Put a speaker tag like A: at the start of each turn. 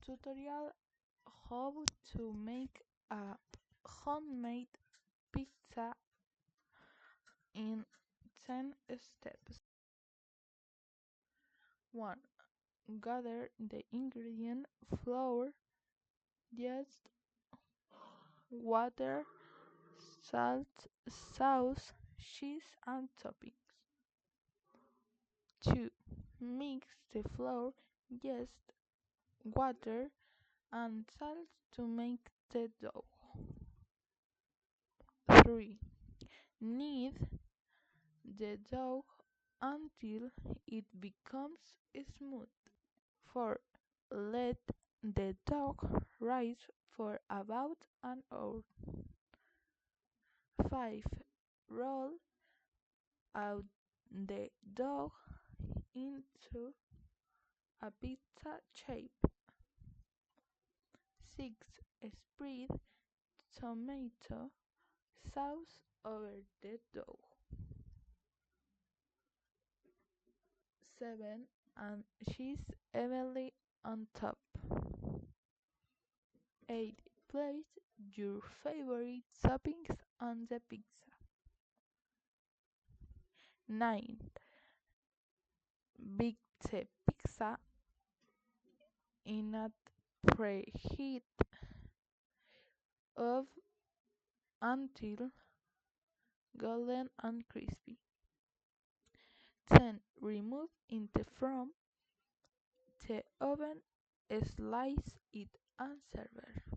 A: tutorial how to make a homemade pizza in 10 steps. 1. Gather the ingredient flour, yeast, water, salt, sauce, cheese and toppings. 2. Mix the flour, yeast, water and salt to make the dough. 3. Knead the dough until it becomes smooth. 4. Let the dough rise for about an hour. 5. Roll out the dough into a pizza shape. 6. Spread tomato sauce over the dough. 7. And cheese evenly on top. 8. Place your favorite toppings on the pizza. 9. Bake the pizza in a preheat oven until golden and crispy. 10. Remove it from the oven, slice it and serve.